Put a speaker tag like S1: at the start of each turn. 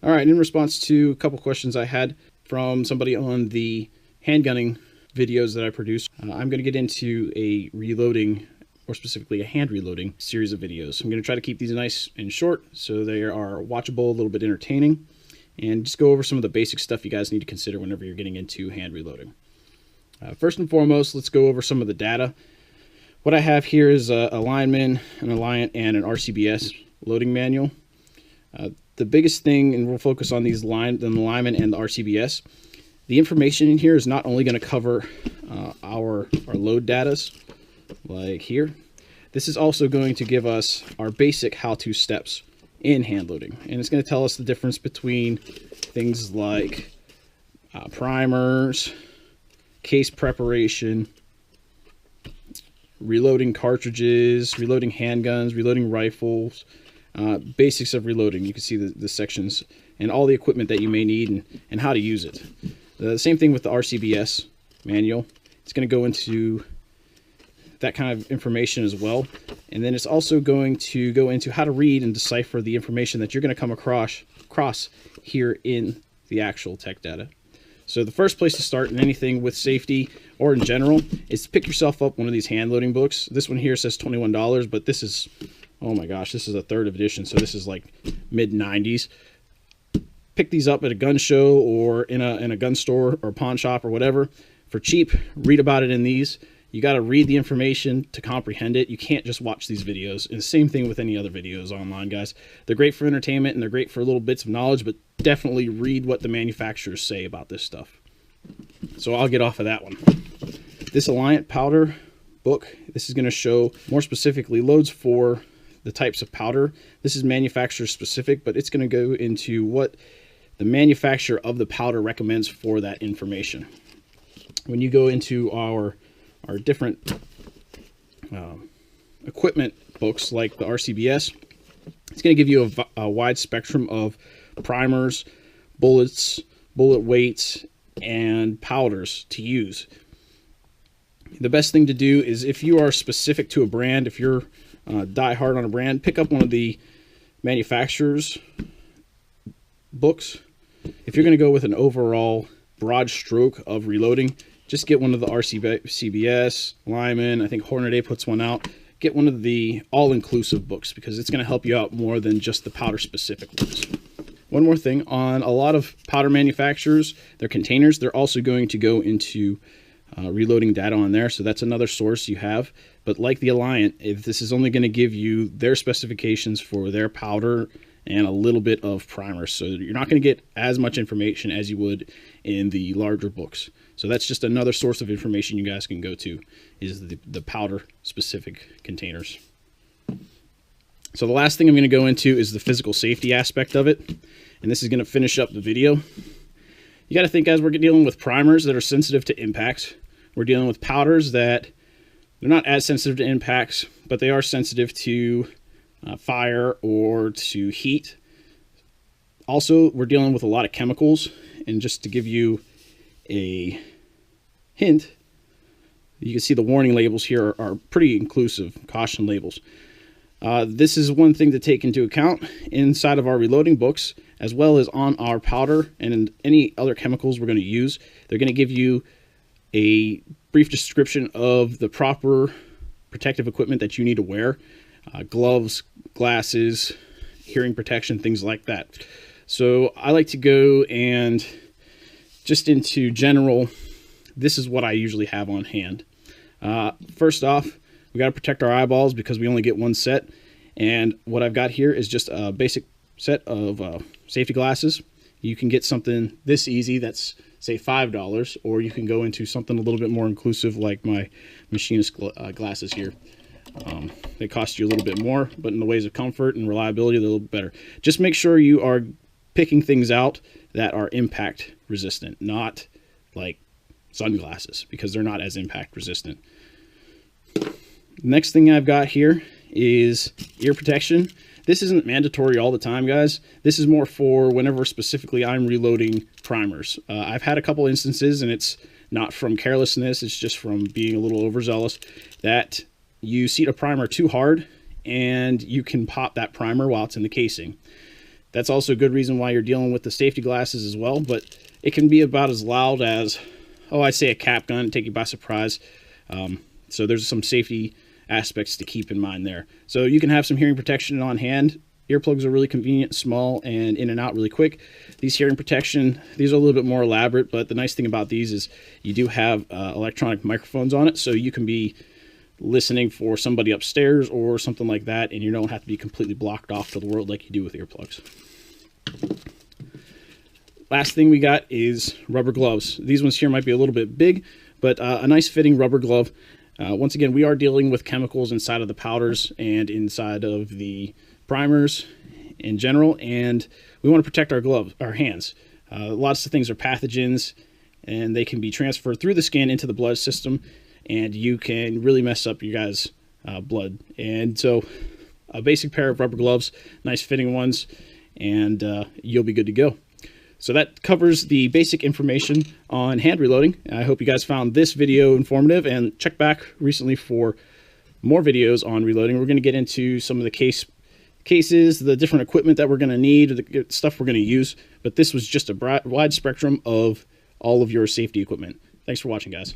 S1: All right, in response to a couple questions I had from somebody on the handgunning videos that I produced, I'm going to get into a reloading, or specifically a hand reloading series of videos. I'm going to try to keep these nice and short so they are watchable, a little bit entertaining, and just go over some of the basic stuff you guys need to consider whenever you're getting into hand reloading. First and foremost, let's go over some of the data. What I have here is a lineman, an Alliant, and an RCBS loading manual. The biggest thing, and we'll focus on the lineman and the RCBS, the information in here is not only going to cover our load datas, like here. This is also going to give us our basic how-to steps in hand loading. And it's going to tell us the difference between things like primers, case preparation, reloading cartridges, reloading handguns, reloading rifles, basics of reloading. You can see the sections and all the equipment that you may need and how to use it. The same thing with the RCBS manual. It's going to go into that kind of information as well. And then it's also going to go into how to read and decipher the information that you're going to come across here in the actual tech data. So the first place to start in anything with safety or in general is to pick yourself up one of these hand loading books. This one here says $21, but this is, oh my gosh, this is a 3rd edition, so this is like mid-90s. Pick these up at a gun show or in a gun store or pawn shop or whatever for cheap. Read about it in these. You got to read the information to comprehend it. You can't just watch these videos. And the same thing with any other videos online, guys. They're great for entertainment and they're great for little bits of knowledge, but definitely read what the manufacturers say about this stuff. So I'll get off of that one. This Alliant powder book, this is going to show more specifically loads for the types of powder. This is manufacturer specific, but it's going to go into what the manufacturer of the powder recommends for that information. When you go into our different equipment books like the RCBS, it's going to give you a wide spectrum of primers, bullets, bullet weights, and powders to use. The best thing to do is, if you are specific to a brand, if you're die hard on a brand, pick up one of the manufacturer's books. If you're going to go with an overall broad stroke of reloading, just get one of the RCBS, Lyman, I think Hornady puts one out. Get one of the all-inclusive books because it's going to help you out more than just the powder-specific ones. One more thing, on a lot of powder manufacturers, their containers, they're also going to go into reloading data on there, so that's another source you have. But like the Alliant, if this is only going to give you their specifications for their powder and a little bit of primer, so you're not going to get as much information as you would in the larger books. So that's just another source of information you guys can go to, is the powder specific containers. So the last thing I'm going to go into is the physical safety aspect of it, and this is going to finish up the video. You got to think, guys, we're dealing with primers that are sensitive to impacts. We're dealing with powders that they're not as sensitive to impacts, but they are sensitive to fire or to heat. Also, we're dealing with a lot of chemicals, and just to give you a hint, you can see the warning labels here are pretty inclusive, caution labels. This is one thing to take into account inside of our reloading books, as well as on our powder and any other chemicals we're going to use. They're going to give you a brief description of the proper protective equipment that you need to wear. Gloves, glasses, hearing protection, things like that. So I like to go and just into general, this is what I usually have on hand. First off, we got to protect our eyeballs because we only get one set. And what I've got here is just a basic set of safety glasses. You can get something this easy that's, say, $5, or you can go into something a little bit more inclusive like my machinist glasses here. They cost you a little bit more, but in the ways of comfort and reliability, they're a little better. Just make sure you are picking things out that are impact resistant, not like sunglasses, because they're not as impact resistant. Next thing I've got here is ear protection. This isn't mandatory all the time, guys. This is more for whenever specifically I'm reloading primers. I've had a couple instances, and it's not from carelessness, it's just from being a little overzealous, that you seat a primer too hard and you can pop that primer while it's in the casing. That's also a good reason why you're dealing with the safety glasses as well, but it can be about as loud as, oh, I'd say a cap gun, take you by surprise. So there's some safety aspects to keep in mind there. So you can have some hearing protection on hand. Earplugs are really convenient, small, and in and out really quick. These hearing protection, these are a little bit more elaborate, but the nice thing about these is you do have electronic microphones on it, so you can be listening for somebody upstairs or something like that, and you don't have to be completely blocked off to the world like you do with earplugs. Last thing we got is rubber gloves. These ones here might be a little bit big, but a nice fitting rubber glove. Once again, we are dealing with chemicals inside of the powders and inside of the primers in general, and we want to protect our hands. Lots of things are pathogens, and they can be transferred through the skin into the blood system, and you can really mess up your guys' blood. And so a basic pair of rubber gloves, nice fitting ones, and you'll be good to go. So that covers the basic information on hand reloading. I hope you guys found this video informative, and check back recently for more videos on reloading. We're going to get into some of the cases, the different equipment that we're going to need, the stuff we're going to use. But this was just a wide spectrum of all of your safety equipment. Thanks for watching, guys.